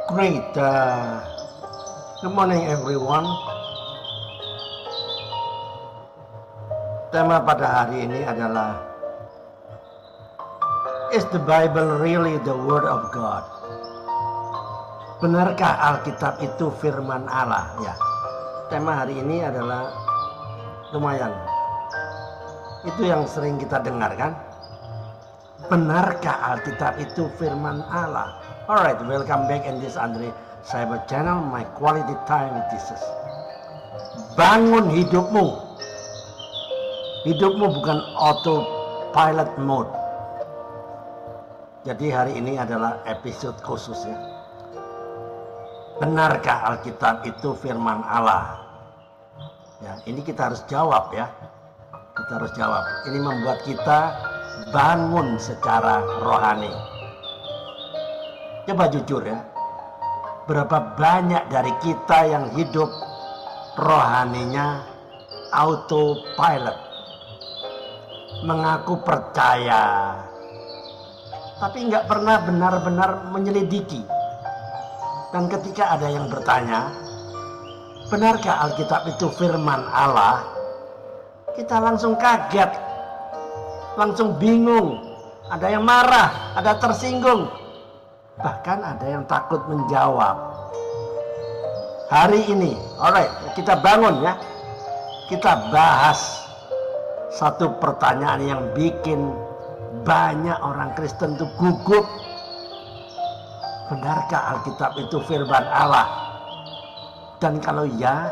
Great. Good morning everyone. Tema pada hari ini adalah Is the Bible really the Word of God? Benarkah Alkitab itu firman Allah? Ya. Tema hari ini adalah lumayan. Itu yang sering kita dengar kan? Benarkah Alkitab itu firman Allah? Alright, welcome back in this Andre Cyber Channel, my quality time with Jesus. Bangun hidupmu. Hidupmu bukan autopilot mode. Jadi hari ini adalah episode khusus ya. Benarkah Alkitab itu firman Allah? Ya, ini kita harus jawab ya. Kita harus jawab. Ini membuat kita bangun secara rohani. Coba jujur ya. Berapa banyak dari kita yang hidup rohaninya autopilot. Mengaku percaya, tapi nggak pernah benar-benar menyelidiki. Dan ketika ada yang bertanya, benarkah Alkitab itu firman Allah? Kita langsung kaget, langsung bingung. Ada yang marah, ada tersinggung, bahkan ada yang takut menjawab. Hari ini, alright, kita bangun ya. Kita bahas satu pertanyaan yang bikin banyak orang Kristen itu gugup. Benarkah Alkitab itu firman Allah? Dan kalau ya,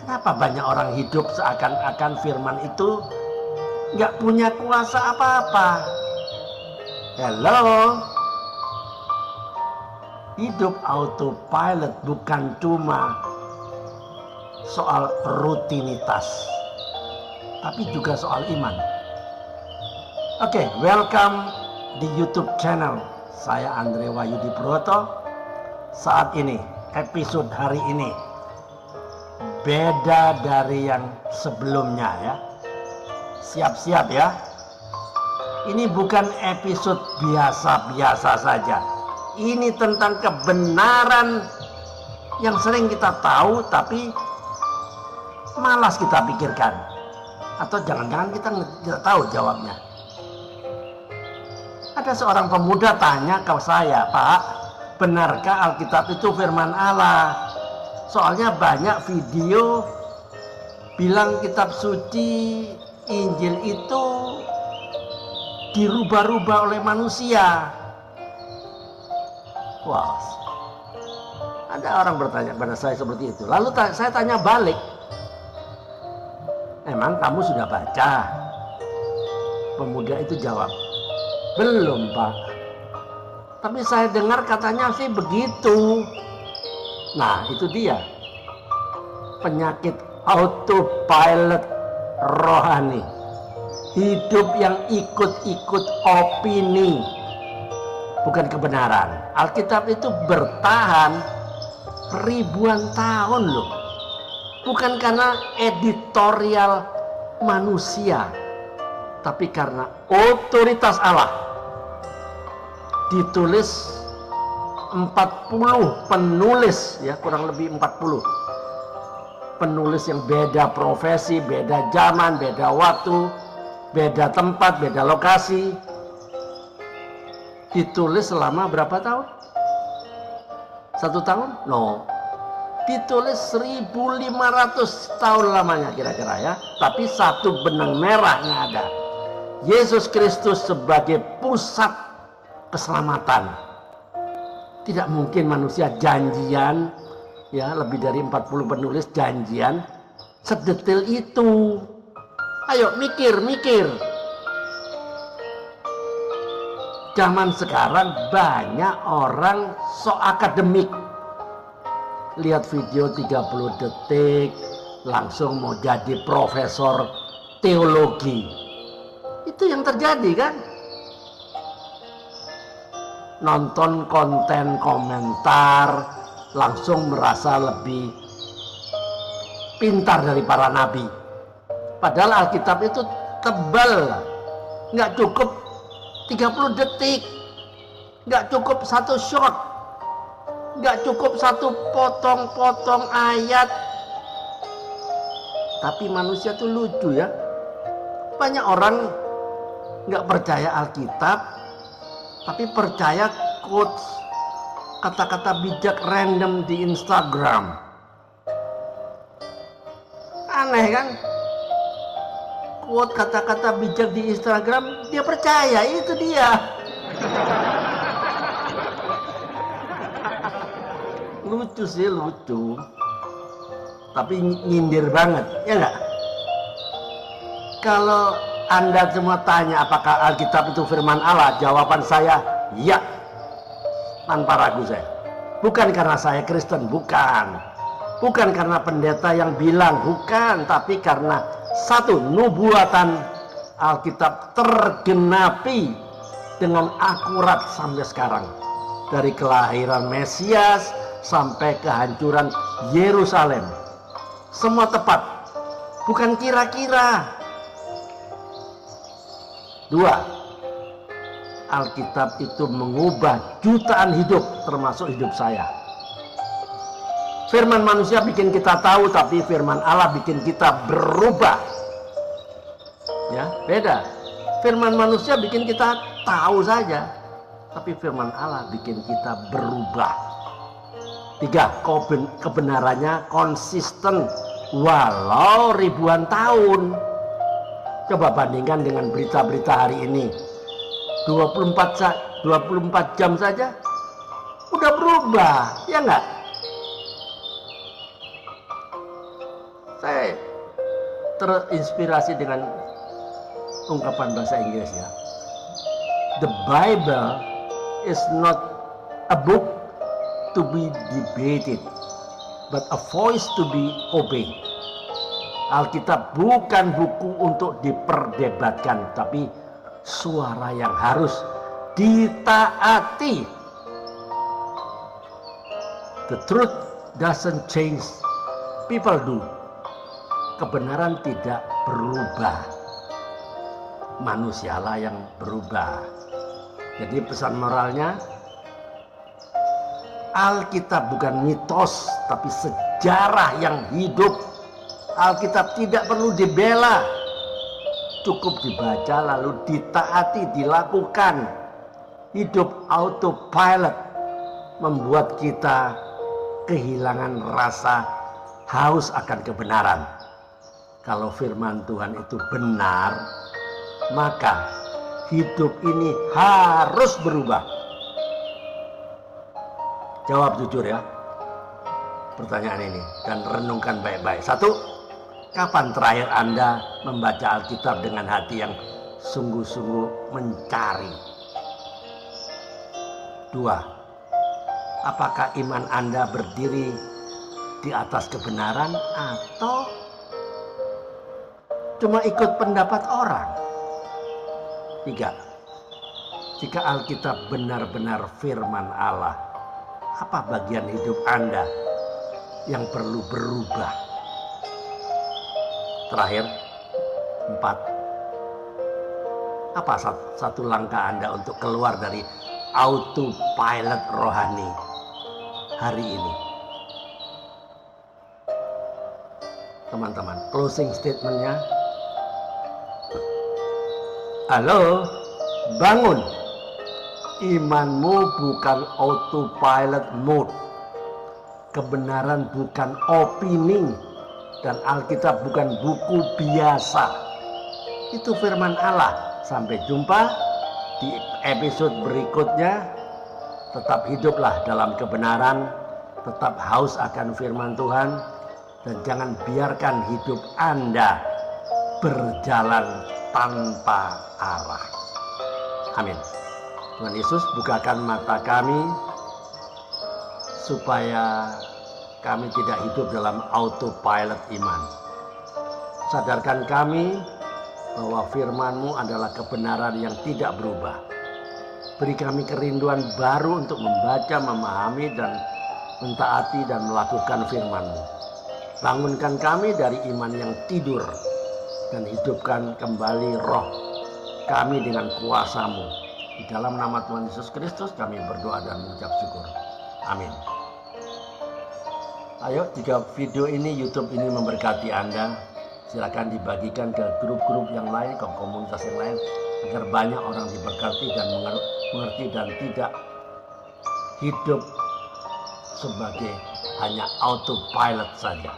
kenapa banyak orang hidup seakan-akan firman itu nggak punya kuasa apa-apa? Hello? Hidup autopilot bukan cuma soal rutinitas, tapi juga soal iman. Oke, welcome di YouTube channel saya Andre Wahyudi Purwoto. Saat ini, episode hari ini beda dari yang sebelumnya ya. Siap-siap ya. Ini bukan episode biasa-biasa saja. Ini tentang kebenaran yang sering kita tahu tapi malas kita pikirkan. Atau jangan-jangan kita tidak tahu jawabnya. Ada seorang pemuda tanya ke saya, Pak, benarkah Alkitab itu firman Allah? Soalnya banyak video bilang kitab suci Injil itu dirubah-rubah oleh manusia. Wah, ada orang bertanya pada saya seperti itu. Lalu saya tanya balik, emang kamu sudah baca? Pemuda itu jawab, belum Pak. Tapi saya dengar katanya sih begitu. Nah itu dia, penyakit autopilot rohani. Hidup yang ikut-ikut opini, bukan kebenaran. Alkitab itu bertahan ribuan tahun loh. Bukan karena editorial manusia, tapi karena otoritas Allah. Ditulis 40 penulis ya, kurang lebih 40 penulis yang beda profesi, beda zaman, beda waktu, beda tempat, beda lokasi. Ditulis selama berapa tahun? 1 tahun? No. Ditulis 1500 tahun lamanya kira-kira ya. Tapi satu benang merahnya ada. Yesus Kristus sebagai pusat keselamatan. Tidak mungkin manusia janjian ya, lebih dari 40 penulis janjian sedetail itu. Ayo mikir. Zaman sekarang banyak orang sok akademik. Lihat video 30 detik langsung mau jadi profesor teologi. Itu yang terjadi kan? Nonton konten komentar langsung merasa lebih pintar dari para nabi. Padahal Alkitab itu tebal, nggak cukup 30 detik, nggak cukup satu shot, Nggak cukup satu potong-potong ayat. Tapi manusia tuh lucu ya. Banyak orang nggak percaya Alkitab, tapi percaya quotes, kata-kata bijak random di Instagram. Aneh kan? Quote kata-kata bijak di Instagram, dia percaya, itu dia. Lucu sih, lucu. Tapi nyindir banget, ya nggak? Kalau Anda semua tanya apakah Alkitab itu firman Allah, jawaban saya ya, tanpa ragu saya. Bukan karena saya Kristen, bukan. Bukan karena pendeta yang bilang, bukan. Tapi karena satu, nubuatan Alkitab tergenapi dengan akurat sampai sekarang. Dari kelahiran Mesias sampai kehancuran Yerusalem. Semua tepat, bukan kira-kira. Dua, Alkitab itu mengubah jutaan hidup, termasuk hidup saya. Firman manusia bikin kita tahu, tapi firman Allah bikin kita berubah. Ya, beda. Firman manusia bikin kita tahu saja, tapi firman Allah bikin kita berubah. Tiga, kebenarannya konsisten walau ribuan tahun. Coba bandingkan dengan berita-berita hari ini. 24 jam saja udah berubah, ya enggak? Saya terinspirasi dengan ungkapan bahasa Inggris ya. The Bible is not a book to be debated, but a voice to be obeyed. Alkitab bukan buku untuk diperdebatkan, tapi suara yang harus ditaati. The truth doesn't change, people do. Kebenaran tidak berubah, manusialah yang berubah. Jadi pesan moralnya, Alkitab bukan mitos, tapi sejarah yang hidup. Alkitab tidak perlu dibela, cukup dibaca lalu ditaati, dilakukan. Hidup autopilot membuat kita kehilangan rasa haus akan kebenaran. Kalau firman Tuhan itu benar, maka hidup ini harus berubah. Jawab jujur ya pertanyaan ini dan renungkan baik-baik. Satu, kapan terakhir Anda membaca Alkitab dengan hati yang sungguh-sungguh mencari? Dua, apakah iman Anda berdiri di atas kebenaran atau cuma ikut pendapat orang? Tiga, jika Alkitab benar-benar firman Allah, apa bagian hidup Anda yang perlu berubah? Terakhir, 4, apa satu langkah Anda untuk keluar dari autopilot rohani hari ini? Teman-teman, closing statementnya, halo, bangun. Imanmu bukan autopilot mode. Kebenaran bukan opini. Dan Alkitab bukan buku biasa. Itu firman Allah. Sampai jumpa di episode berikutnya. Tetap hiduplah dalam kebenaran. Tetap haus akan firman Tuhan. Dan jangan biarkan hidup Anda berjalan tanpa arah. Amin. Tuhan Yesus bukakan mata kami supaya kami tidak hidup dalam autopilot iman. Sadarkan kami bahwa firman-Mu adalah kebenaran yang tidak berubah. Beri kami kerinduan baru untuk membaca, memahami, dan mentaati dan melakukan firman-Mu. Bangunkan kami dari iman yang tidur dan hidupkan kembali roh kami dengan kuasa-Mu. Di dalam nama Tuhan Yesus Kristus kami berdoa dan mengucap syukur. Amin. Ayo, jika video ini, YouTube ini memberkati Anda, silakan dibagikan ke grup-grup yang lain, ke komunitas yang lain, agar banyak orang diberkati dan mengerti dan tidak hidup sebagai hanya autopilot saja.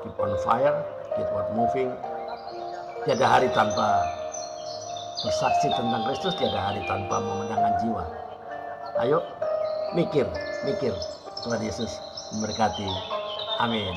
Keep on fire, keep on moving. Tiada hari tanpa bersaksi tentang Kristus, tiada hari tanpa memenangkan jiwa. Ayo, mikir. Tuhan Yesus memberkati. Amin.